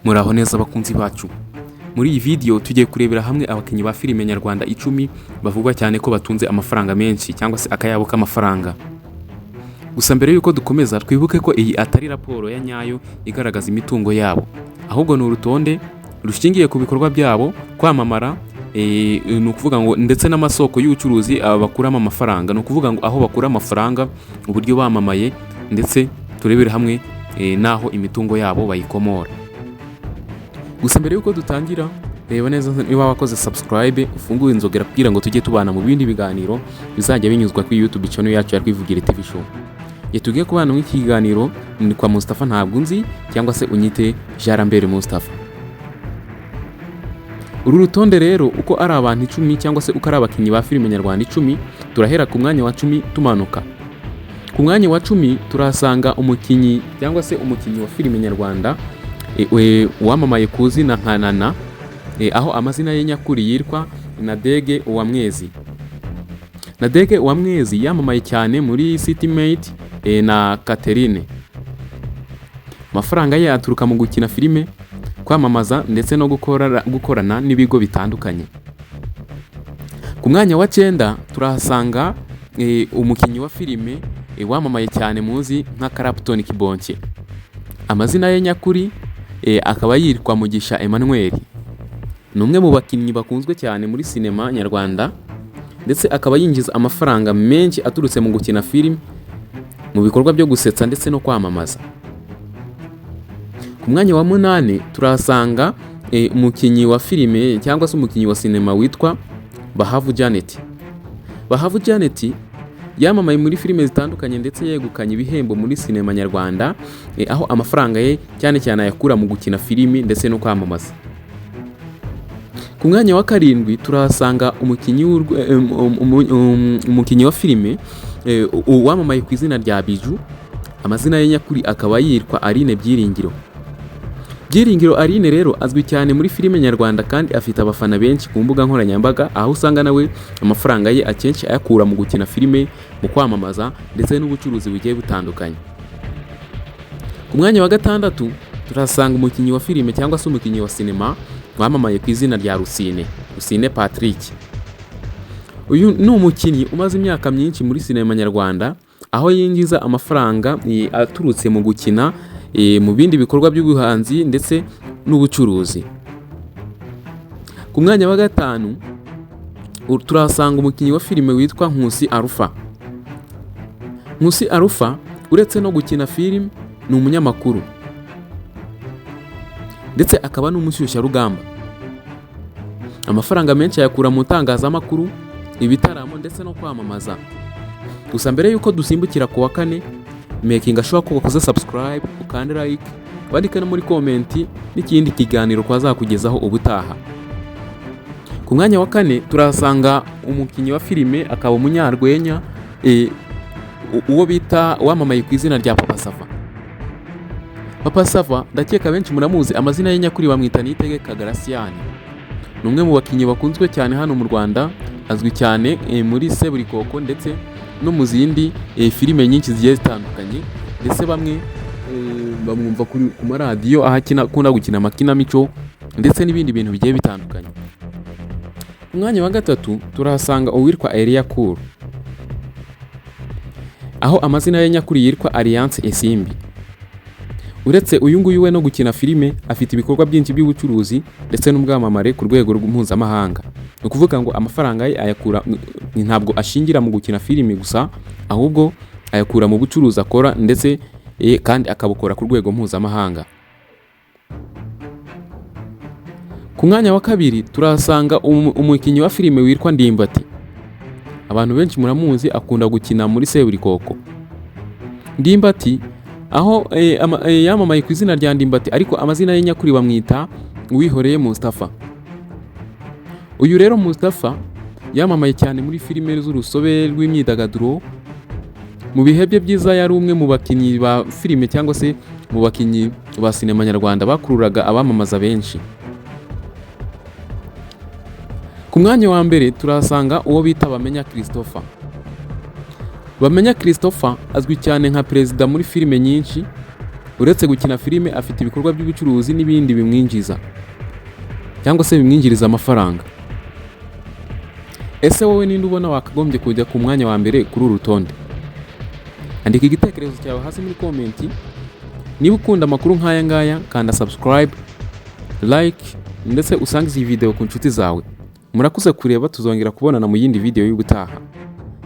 Muraho neza abakunzi bacu. Muri iyi video tugiye kurebera hamwe abakinnyi ba filime Nyarwanda 10 bavugwa cyane ko batunze amafaranga menshi cyangwa se akayabo k'amafaranga. Gusa mbere yuko dukomeza twibuke ko iyi atari raporo ya nyayo igaragaza imitungo yabo, ahubwo ni urutonde rushingiye ku bikorwa byabo, kwamamara, ni ukuvuga ngo ndetse n'amasoko y'ubucuruzi bakuramo amafaranga, ni ukuvuga ngo aho bakura amafaranga, uburyo bamamaye, ndetse turebere hamwe naho imitungo yabo bayikomora. Gusa mbere yuko dutangira, reba neza niba wakoze subscribe, ufungure inzogera kugira ngo tujye tubana mu bindi biganiro bizajya binyuzwa kuri YouTube channel yacu ya Rwivugira TV show. Tugiye kubana mu kiganiro ni kwa Mustafa ntabwo nzi cyangwa se unyite Jarambere Mustafa. Uru rutonde rero uko ari abantu 10 cyangwa se uko ari abakinnyi ba filime Nyarwanda 10, turahera ku mwanya wa 10 tumanuka. Ku mwanya wa 10 turasanga umukinnyi cyangwa se umukinnyi wa filime Nyarwanda wamamaye ku zina nka Nana, aho amazina ye nyakuri yitwa Nadege Uwamwezi. Nadege Uwamwezi yamamaye cyane muri Citymate na Catherine. Amafaranga ye aturuka mu gukina filime, kwamamaza ndetse no gukorana n'ibigo bitandukanye. Ku mwanya wa 9 turahasanga umukinnyi wa filime wamamaye cyane muzi nka Clapton Kibonke. Amazina ye nyakuri akaba yitwa Mugisha Emmanuel. Ni umwe mu bakinnyi bakunzwe cyane muri sinema Nyarwanda, ndetse akaba yinjiza amafaranga menshi aturutse mu gukina filime, mu bikorwa byo gusetsa ndetse no kwamamaza. Ku mwanya wa 8 turahasanga umukinnyi wa filime cyangwa se umukinnyi wa sinema witwa Bahavu Janet. Bahavu Janet yamamaye muri filime zitandukanye ndetse yegukanye ibihembo muri sinema Nyarwanda, aho amafaranga ye cyane cyane ayakura mu gukina filime ndetse no kwamamaza. Ku mwanya wa 7 turahasanga umukinnyi wa filime wamamaye ku izina rya Biju. Amazina ye nyakuri akaba yitwa Aline Byiringiro. Byiringiro Aline rero azwi cyane muri filime Nyarwanda kandi afite abafana benshi ku mbuga nkoranyambaga, aho usanga nawe amafaranga ye akenshi ayakura mu gukina filime, mu kwamamaza ndetse n'ubucuruzi bugiye butandukanye. Ku mwanya wa 6 turasanga umukinnyi wa filime cyangwa se umukinnyi wa sinema wamamaye ku izina rya Rusine Patrick. Uyu ni umukinnyi umaze imyaka myinshi muri sinema Nyarwanda, aho yinjiza amafaranga aturutse mu gukina mu bindi bikorwa by'ubuhanzi ndetse n'ubucuruzi. Ku mwanya wa 5 turasanga umukinnyi wa filime witwa Nkusi Alpha. Nkusi Alpha uretse no gukina filime ni umunyamakuru ndetse akaba n'umushyushya rugamba. Amafaranga menshi ayakura mu itangazamakuru, ibitaramo ndetse no kwamamaza. Gusa mbere yuko dusimbukira ku wa 4, making sure ko ukoze subscribe, ukande like, wandike no muri comment n'ikindi kiganiro kwazakugezaho ubutaha. Ku mwanya wa 4 turasanga umukinnyi wa filime akaba umunyarwenya uwo bita wamamaye ku izina rya Papa Sava. Papa Sava ndakeka benshi muramuzi, amazina ye nyakuri bamwita Niyitegeka Graciane. Ni umwe mu bakinnyi bakunzwe cyane hano mu Rwanda, azwi cyane muri Seburikoko ndetse no mu zindi filime nyinshi zigiye zitandukanye, ndetse bamwe bamwumva ku maradiyo aho akunda gukina amakinamico ndetse n'ibindi bintu bigiye bitandukanye. Ku mwanya wa 3 turahasanga uwitwa Elia Cool, aho amazina ye nyakuri yitwa Alliance Esimbi. Uretse uyu nguyu we no gukina filime, afite ibikorwa byinshi by'ubucuruzi ndetse n'ubwamamare ku rwego mpuzamahanga. Ni ukuvuga ngo amafaranga ye ayakura ntabwo ashingira mu gukina filime gusa, ahubwo ayakura mu bucuruzi akora ndetse kandi akabukora ku rwego mpuzamahanga. Ku mwanya wa 2 turahasanga umukinnyi wa filime witwa Ndimbati. Abantu benshi muramuzi, akunda gukina muri Seburikoko. Ndimbati aho yamamaye ku izina rya Ndimbati, ariko amazina ye nyakuri bamwita Uwihoreye Mustafa. Uyu rero Mustafa yamamaye cyane muri filime z'urusobe rw'imyidagaduro. Mu bihe bye byiza yari umwe mu bakinnyi ba filime cyangwa se mu bakinnyi ba sinema Nyarwanda bakururaga abamamaza benshi. Ku mwanya wa 1 turahasanga uwo bita Bamenya Christopher. Bamenya Christopher azwi cyane nka perezida muri filime nyinshi, uretse gukina filime afite ibikorwa by'ubucuruzi n'ibindi bimwinjiza cyangwa se bimwinjiriza amafaranga. Ese wowe ninde ubona wakagombye kujya ku mwanya wa mbere kuri uru rutonde? Andika igitekerezo cyawe hasi muri komenti. Niba ukunda amakuru nk'aya ngaya kanda subscribe, like ndetse usangize iyi video ku nshuti zawe. Murakoze kureba, tuzongera kubonana mu yindi video y'ubutaha.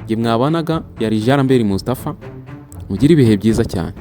Nge mwabanaga yari Uwambere Mustafa. Mugire ibihe byiza cyane.